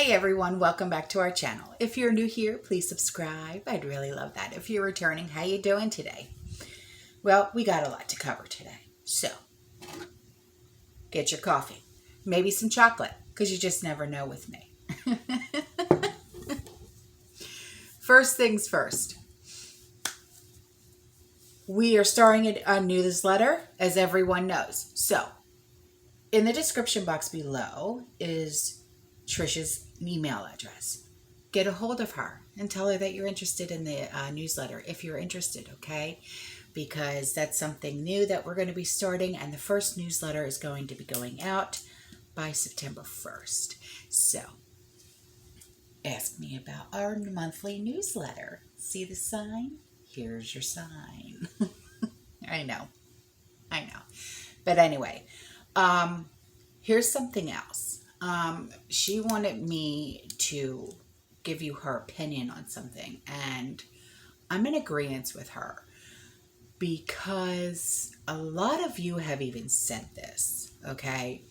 Hey everyone, welcome back to our channel. If you're new here, please subscribe. I'd really love that. If you're returning, how you doing today? Well, we got a lot to cover today. So, get your coffee. Maybe some chocolate, because you just never know with me. First things first. We are starting a newsletter, as everyone knows. So, in the description box below is Trish's email address. Get a hold of her and tell her that you're interested in the newsletter, if you're interested, okay? Because that's something new that we're going to be starting, and the first newsletter is going to be going out by September 1st. So, ask me about our monthly newsletter. See the sign? Here's your sign. I know. But anyway, here's something else. She wanted me to give you her opinion on something, and I'm in agreement with her because a lot of you have even said this, okay?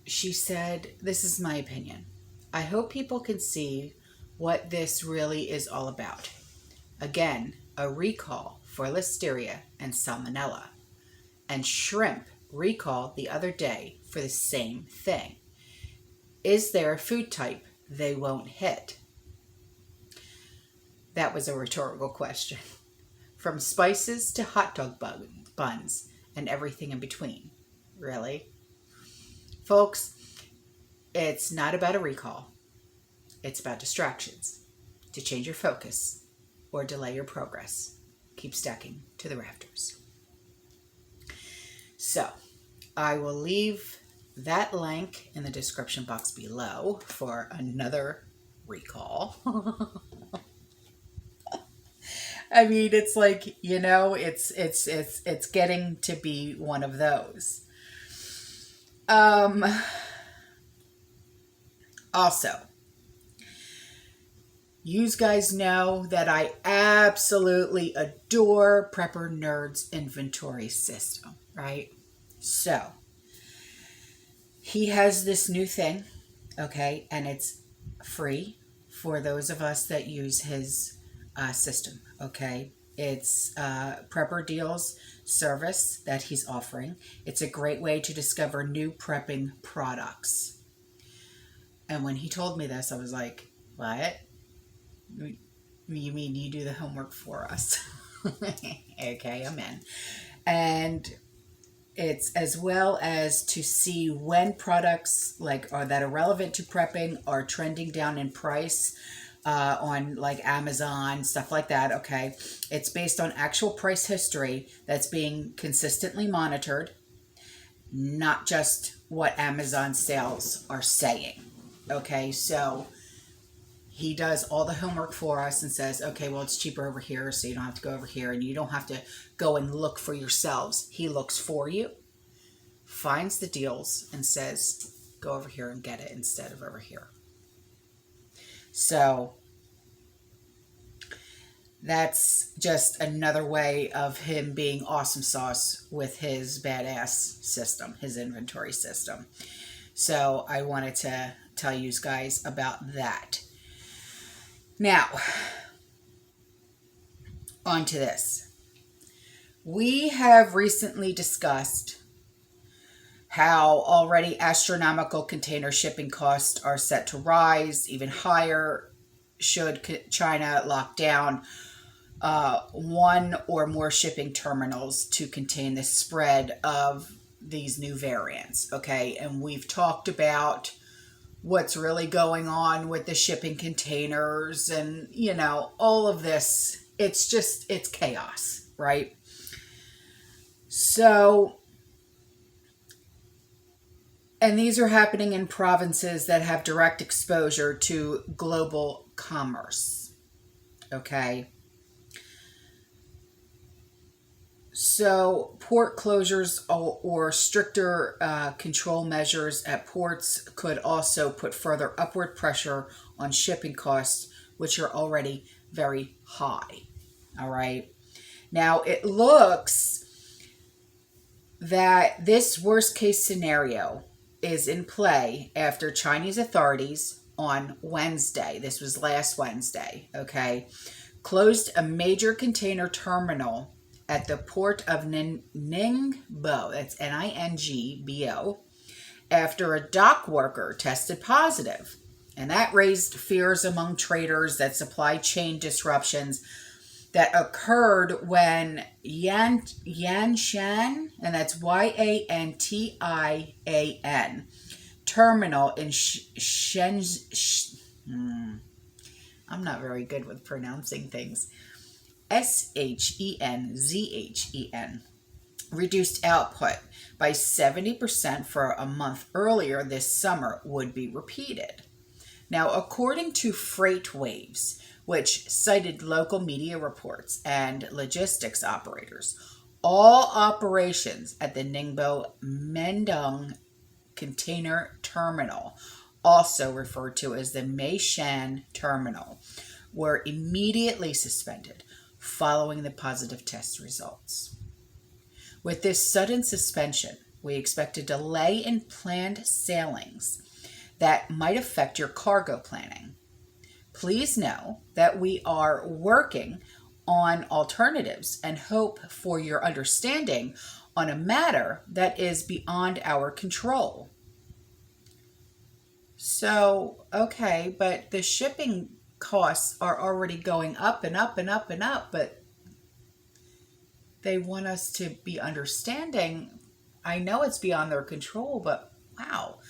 She said, this is my opinion. I hope people can see what this really is all about. Again, a recall for listeria and salmonella, and shrimp recall the other day for the same thing. Is there a food type they won't hit? That was a rhetorical question. From spices to hot dog buns and everything in between. Really? Folks, it's not about a recall. It's about distractions to change your focus or delay your progress. Keep stacking to the rafters. So, I will leave that link in the description box below for another recall. I mean, it's like, you know, it's getting to be one of those. Also, you guys know that I absolutely adore Prepper Nerd's inventory system, right? So, he has this new thing, okay, and it's free for those of us that use his system, okay? It's Prepper Deals service that he's offering. It's a great way to discover new prepping products. And when he told me this, I was like, what? You mean you do the homework for us? Okay, I'm in. And it's as well as to see when products that are relevant to prepping are trending down in price on like Amazon, stuff like that, okay? It's based on actual price history that's being consistently monitored, not just what Amazon sales are saying, okay? So he does all the homework for us and says, okay, well, it's cheaper over here, so you don't have to go over here, and you don't have to go and look for yourselves. He looks for you, finds the deals, and says, go over here and get it instead of over here. So that's just another way of him being awesome sauce with his badass system, his inventory system. So I wanted to tell you guys about that. Now, on to this. We have recently discussed how already astronomical container shipping costs are set to rise even higher should China lock down one or more shipping terminals to contain the spread of these new variants, okay? And we've talked about what's really going on with the shipping containers and, you know, all of this. It's chaos, right? So, and these are happening in provinces that have direct exposure to global commerce, okay? So port closures or stricter control measures at ports could also put further upward pressure on shipping costs, which are already very high. All right. Now, it looks that this worst case scenario is in play after Chinese authorities on Wednesday, this was last Wednesday, okay, closed a major container terminal at the port of Ningbo, that's Ningbo, after a dock worker tested positive. And that raised fears among traders that supply chain disruptions that occurred when Yanshan, and that's Yantian, terminal in I'm not very good with pronouncing things, Shenzhen, reduced output by 70% for a month earlier this summer would be repeated. Now, according to Freight Waves, which cited local media reports and logistics operators, all operations at the Ningbo Mendong Container Terminal, also referred to as the Meishan Terminal, were immediately suspended following the positive test results. With this sudden suspension, we expect a delay in planned sailings that might affect your cargo planning. Please know that we are working on alternatives and hope for your understanding on a matter that is beyond our control. So, okay, but the shipping costs are already going up and up and up and up, but they want us to be understanding. I know it's beyond their control, but wow.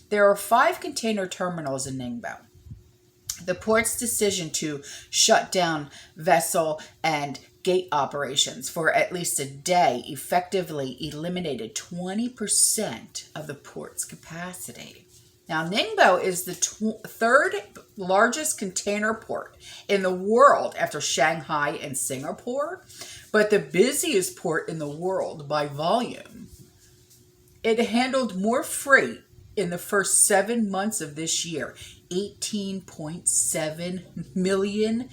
There are 5 container terminals in Ningbo. The port's decision to shut down vessel and gate operations for at least a day effectively eliminated 20% of the port's capacity. Now, Ningbo is the third largest container port in the world after Shanghai and Singapore, but the busiest port in the world by volume. It handled more freight in the first 7 months of this year, 18.7 million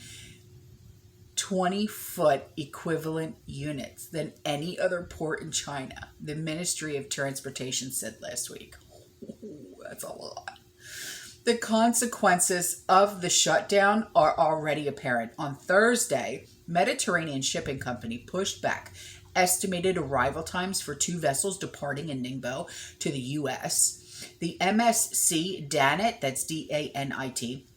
20-foot equivalent units than any other port in China, the Ministry of Transportation said last week. Ooh, that's a lot. The consequences of the shutdown are already apparent. On Thursday, Mediterranean Shipping Company pushed back estimated arrival times for 2 vessels departing in Ningbo to the U.S. The MSC Danit, that's D-A-N-I-T,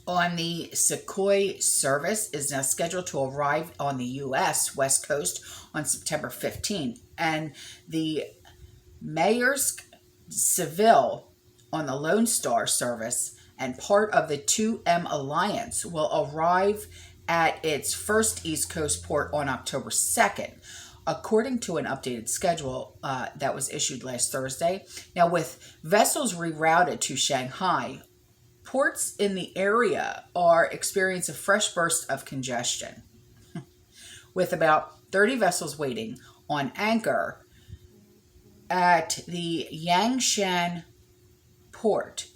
on the Sukhoi service is now scheduled to arrive on the U.S. West Coast on September 15, and the Maersk Seville on the Lone Star service and part of the 2M Alliance will arrive at its first East Coast port on October 2nd, according to an updated schedule that was issued last Thursday. Now, with vessels rerouted to Shanghai, ports in the area are experiencing a fresh burst of congestion, with about 30 vessels waiting on anchor at the Yangshan port.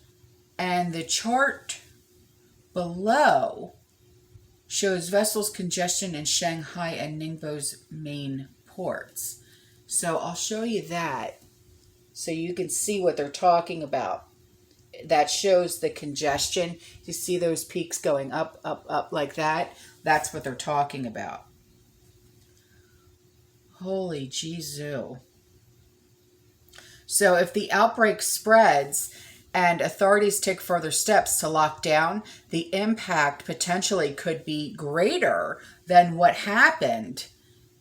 And the chart below shows vessels congestion in Shanghai and Ningbo's main ports. So I'll show you that so you can see what they're talking about. That shows the congestion. You see those peaks going up, up, up like that? That's what they're talking about. Holy Jesus. So if the outbreak spreads and authorities take further steps to lock down, the impact potentially could be greater than what happened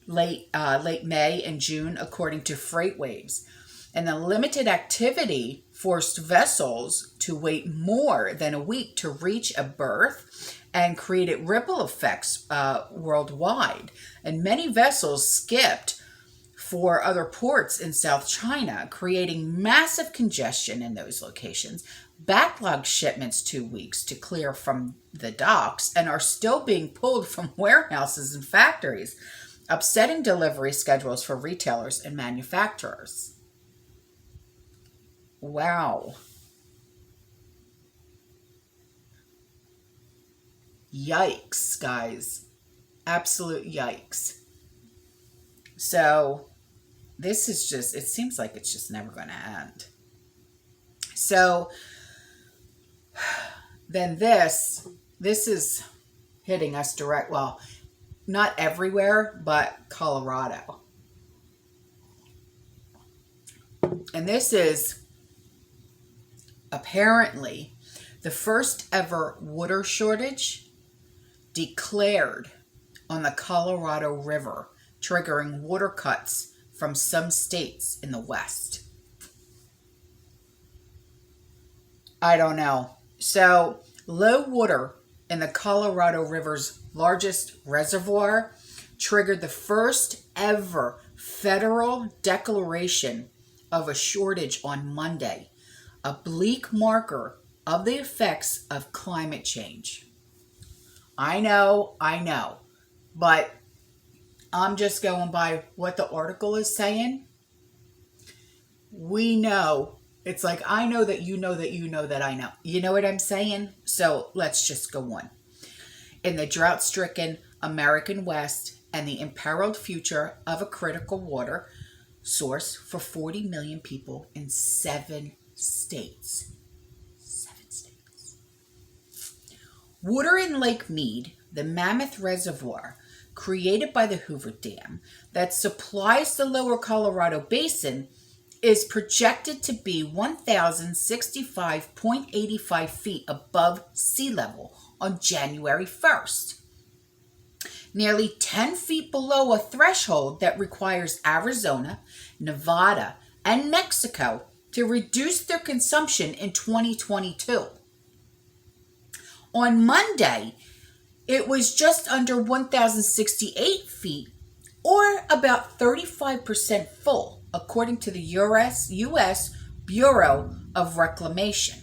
late May and June, according to Freight Waves. And the limited activity forced vessels to wait more than a week to reach a berth and created ripple effects worldwide. And many vessels skipped for other ports in South China, creating massive congestion in those locations, backlogged shipments 2 weeks to clear from the docks, and are still being pulled from warehouses and factories, upsetting delivery schedules for retailers and manufacturers. Wow. Yikes, guys. Absolute yikes. So this is just, it seems like it's just never going to end. So then this is hitting us direct. Well, not everywhere, but Colorado. And this is apparently the first ever water shortage declared on the Colorado River, triggering water cuts from some states in the West. I don't know. So, low water in the Colorado River's largest reservoir triggered the first ever federal declaration of a shortage on Monday, a bleak marker of the effects of climate change. I know, but I'm just going by what the article is saying. We know. It's like, I know that you know that you know that I know. You know what I'm saying? So let's just go on. In the drought-stricken American West and the imperiled future of a critical water source for 40 million people in 7 states. 7 states. Water in Lake Mead, the mammoth reservoir created by the Hoover Dam that supplies the lower Colorado Basin, is projected to be 1,065.85 feet above sea level on January 1st. Nearly 10 feet below a threshold that requires Arizona, Nevada, and Mexico to reduce their consumption in 2022. On Monday, it was just under 1,068 feet, or about 35% full, according to the U.S. Bureau of Reclamation,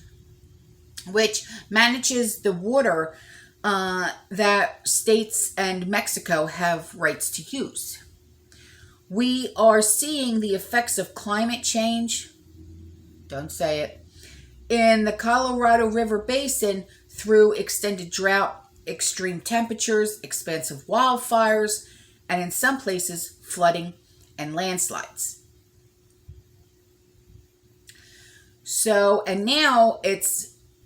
which manages the water that states and Mexico have rights to use. We are seeing the effects of climate change, don't say it, in the Colorado River Basin through extended drought, extreme temperatures, expansive wildfires, and in some places, flooding and landslides. So, and now it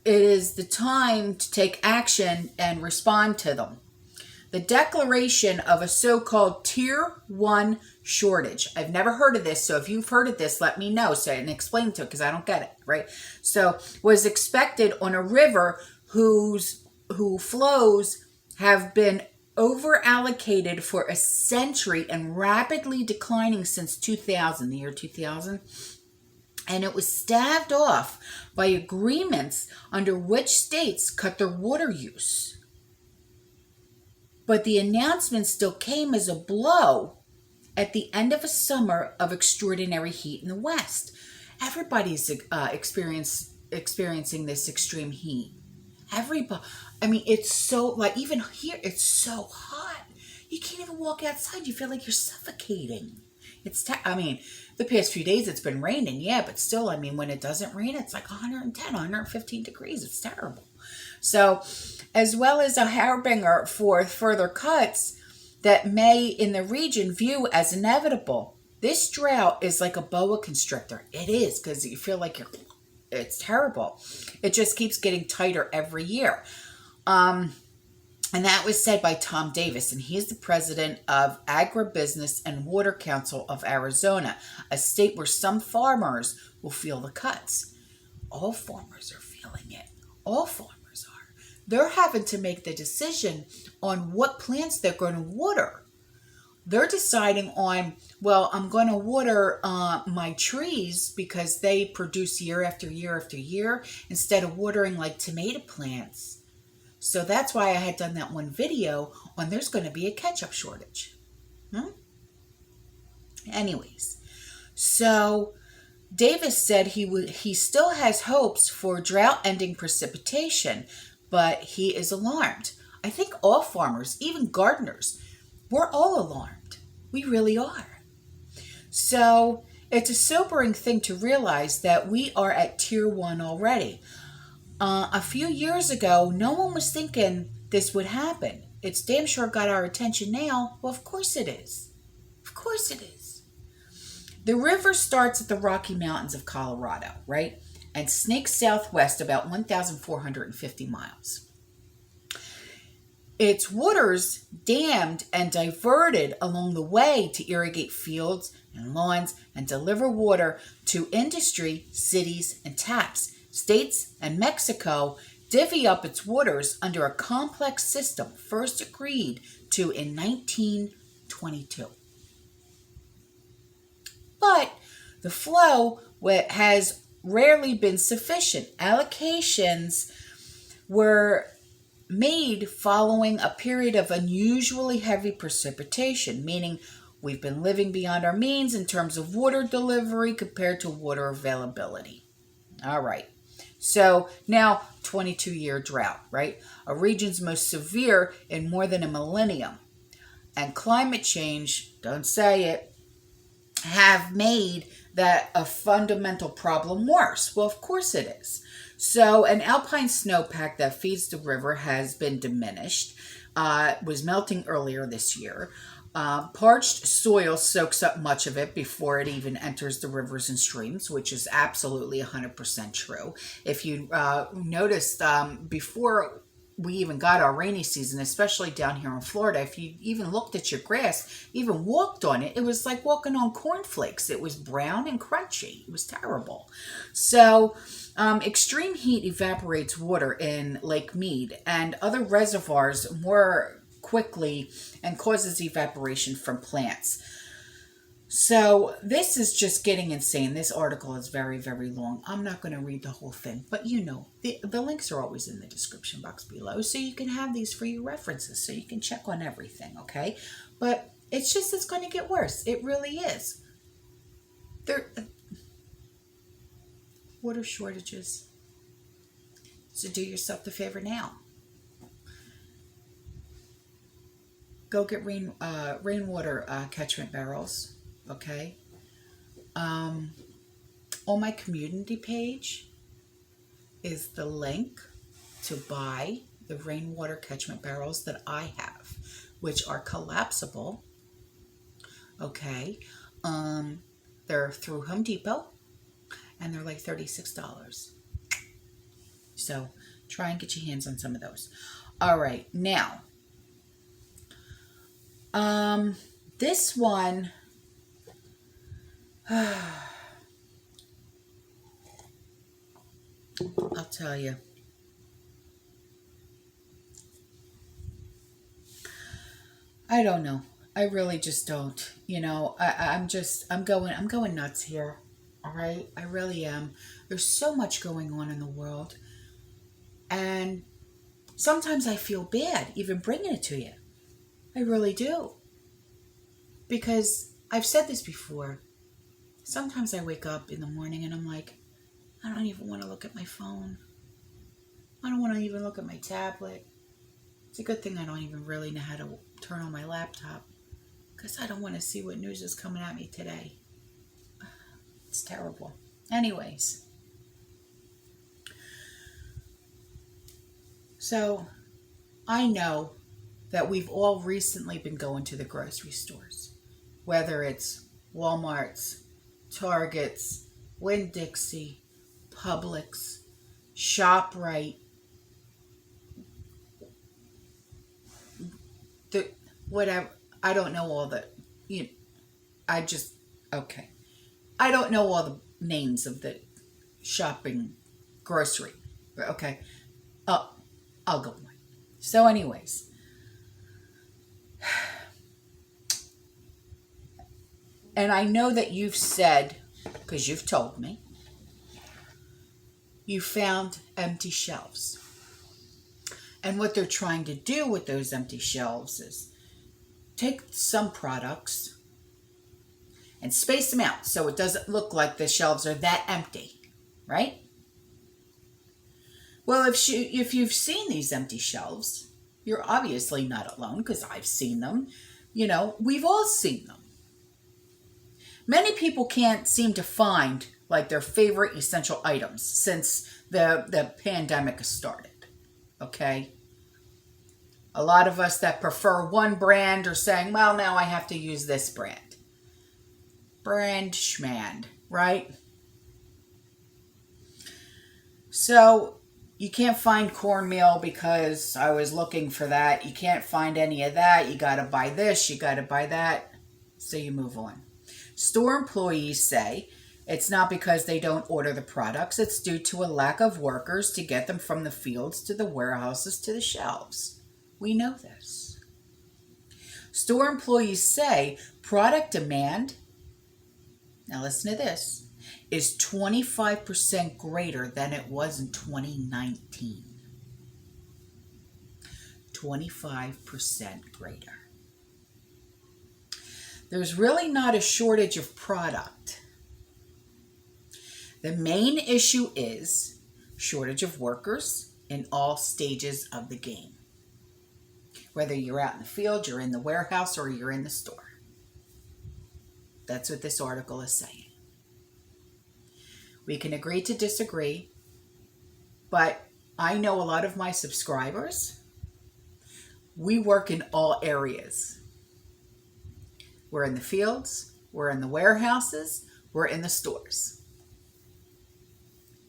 is the time to take action and respond to them. The declaration of a so-called Tier 1 shortage. I've never heard of this, so if you've heard of this, let me know and explain to it, because I don't get it, right? So, was expected on a river whose flows have been over-allocated for a century and rapidly declining since 2000, the year 2000. And it was staved off by agreements under which states cut their water use. But the announcement still came as a blow at the end of a summer of extraordinary heat in the West. Everybody's experiencing this extreme heat. Everybody. I mean, it's so, like, even here, it's so hot. You can't even walk outside. You feel like you're suffocating. I mean, the past few days it's been raining, yeah, but still, I mean, when it doesn't rain, it's like 110, 115 degrees. It's terrible. So, as well as a harbinger for further cuts that may in the region view as inevitable, this drought is like a boa constrictor. It is, because you feel like it's terrible. It just keeps getting tighter every year. And that was said by Tom Davis, and he's the president of Agribusiness and Water Council of Arizona, a state where some farmers will feel the cuts. All farmers are feeling it. All farmers are. They're having to make the decision on what plants they're going to water. They're deciding on, well, I'm going to water my trees because they produce year after year after year, instead of watering like tomato plants. So that's why I had done that one video on there's going to be a ketchup shortage. Anyways, so Davis said he still has hopes for drought-ending precipitation, but he is alarmed. I think all farmers, even gardeners, we're all alarmed. We really are. So it's a sobering thing to realize that we are at Tier 1 already. A few years ago, no one was thinking this would happen. It's damn sure got our attention now. Well, of course it is. Of course it is. The river starts at the Rocky Mountains of Colorado, right? and snakes southwest about 1,450 miles. Its waters dammed and diverted along the way to irrigate fields and lawns and deliver water to industry, cities, and taps. States and Mexico divvy up its waters under a complex system first agreed to in 1922. But the flow has rarely been sufficient. Allocations were made following a period of unusually heavy precipitation, meaning we've been living beyond our means in terms of water delivery compared to water availability. All right. So now 22-year drought, right? A region's most severe in more than a millennium. And climate change, don't say it, have made that a fundamental problem worse. Well, of course it is. So an alpine snowpack that feeds the river has been diminished, was melting earlier this year. Parched soil soaks up much of it before it even enters the rivers and streams, which is absolutely 100% true. If you noticed, before we even got our rainy season, especially down here in Florida, if you even looked at your grass, even walked on it, it was like walking on cornflakes. It was brown and crunchy. It was terrible. So extreme heat evaporates water in Lake Mead and other reservoirs more quickly and causes evaporation from plants. So this is just getting insane. This article is very, very long. I'm not going to read the whole thing, but you know, the links are always in the description box below, so you can have these for your references, so you can check on everything, okay? But it's going to get worse. It really is. Water shortages. So do yourself the favor now. Go get rainwater catchment barrels. Okay. On my community page is the link to buy the rainwater catchment barrels that I have, which are collapsible. Okay. They're through Home Depot and they're like $36. So try and get your hands on some of those. All right. Now, this one, I'll tell you. I don't know. I really just don't. You know, I'm going nuts here. All right? I really am. There's so much going on in the world. And sometimes I feel bad even bringing it to you. I really do. Because I've said this before. Sometimes I wake up in the morning and I'm like, I don't even want to look at my phone. I don't want to even look at my tablet. It's a good thing I don't even really know how to turn on my laptop, because I don't want to see what news is coming at me today. It's terrible. Anyways. So, I know that we've all recently been going to the grocery stores. Whether it's Walmart's, Target's, Winn-Dixie, Publix, ShopRite, whatever. I don't know all the, okay. I don't know all the names of the shopping grocery. Okay. I'll go on. So anyways. And I know that you've said, because you've told me, you found empty shelves. And what they're trying to do with those empty shelves is take some products and space them out so it doesn't look like the shelves are that empty, right? Well, if you've seen these empty shelves, you're obviously not alone, because I've seen them. You know, we've all seen them. Many people can't seem to find like their favorite essential items since the pandemic has started. Okay? A lot of us that prefer one brand are saying, well, now I have to use this brand. Brand schmand, right? So you can't find cornmeal because I was looking for that. You can't find any of that. You got to buy this, you got to buy that. So you move on. Store employees say it's not because they don't order the products, it's due to a lack of workers to get them from the fields to the warehouses to the shelves. We know this. Store employees say product demand, now listen to this, is 25% greater than it was in 2019. 25% greater. There's really not a shortage of product. The main issue is shortage of workers in all stages of the game. Whether you're out in the field, you're in the warehouse, or you're in the store. That's what this article is saying. We can agree to disagree, but I know a lot of my subscribers, we work in all areas. We're in the fields, we're in the warehouses, we're in the stores.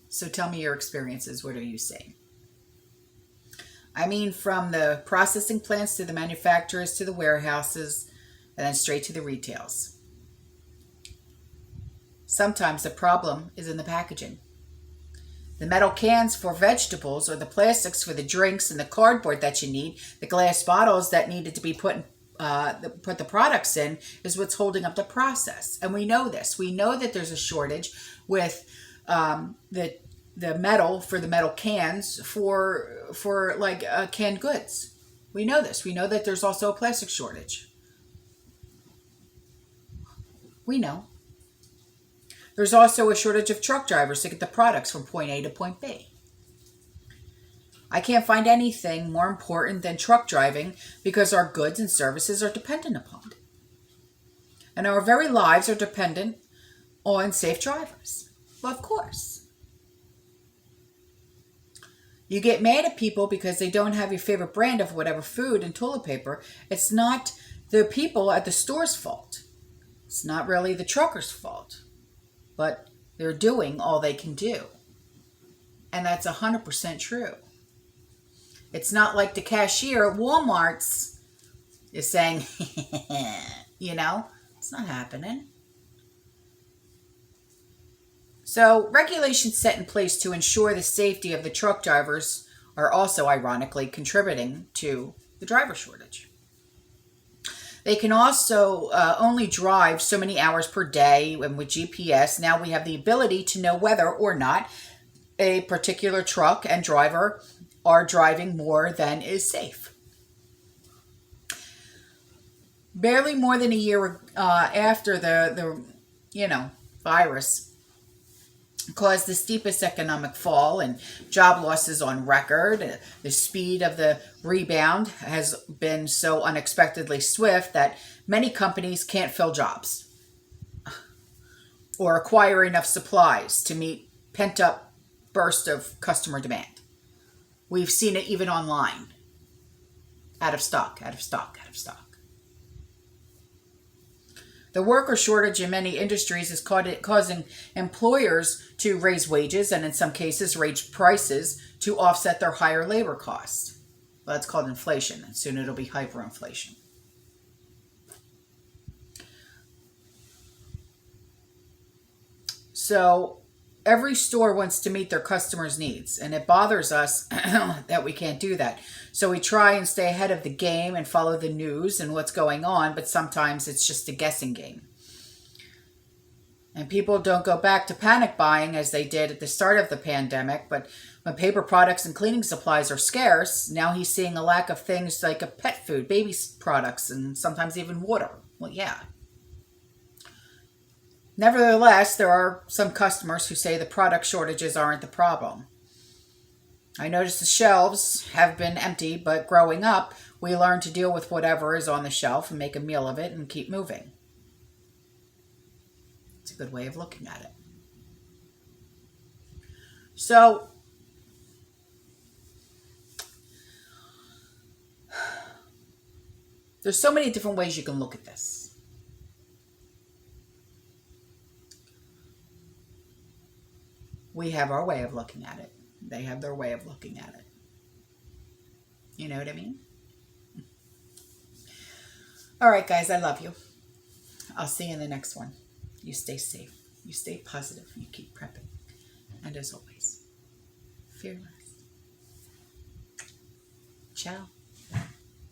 So tell me your experiences. What are you seeing? I mean, from the processing plants to the manufacturers to the warehouses, and then straight to the retails. Sometimes the problem is in the packaging. The metal cans for vegetables, or the plastics for the drinks, and the cardboard that you need, the glass bottles that needed to be put the products in, is what's holding up the process. And we know this. We know that there's a shortage with the metal for the metal cans for like canned goods. We know this. We know that there's also a plastic shortage. We know. There's also a shortage of truck drivers to get the products from point A to point B. I can't find anything more important than truck driving because our goods and services are dependent upon it. And our very lives are dependent on safe drivers. Well, of course. You get mad at people because they don't have your favorite brand of whatever food and toilet paper. It's not the people at the store's fault. It's not really the trucker's fault. But they're doing all they can do. And that's 100% true. It's not like the cashier at Walmart's is saying, it's not happening. So regulations set in place to ensure the safety of the truck drivers are also ironically contributing to the driver shortage. They can also only drive so many hours per day, and with GPS, now we have the ability to know whether or not a particular truck and driver are driving more than is safe. Barely more than a year after the virus caused the steepest economic fall and job losses on record. The speed of the rebound has been so unexpectedly swift that many companies can't fill jobs or acquire enough supplies to meet pent-up burst of customer demand. We've seen it even online. Out of stock, out of stock, out of stock. The worker shortage in many industries is causing employers to raise wages and in some cases raise prices to offset their higher labor costs. Well, that's called inflation, and soon it'll be hyperinflation. So every store wants to meet their customers' needs, and it bothers us that we can't do that. So we try and stay ahead of the game and follow the news and what's going on, but sometimes it's just a guessing game. And people don't go back to panic buying as they did at the start of the pandemic, but when paper products and cleaning supplies are scarce, now he's seeing a lack of things like a pet food, baby products, and sometimes even water. Well, yeah. Nevertheless, there are some customers who say the product shortages aren't the problem. I notice the shelves have been empty, but growing up, we learn to deal with whatever is on the shelf and make a meal of it and keep moving. It's a good way of looking at it. So, there's so many different ways you can look at this. We have our way of looking at it. They have their way of looking at it. You know what I mean? All right, guys, I love you. I'll see you in the next one. You stay safe. You stay positive. You keep prepping. And as always, fearless. Ciao.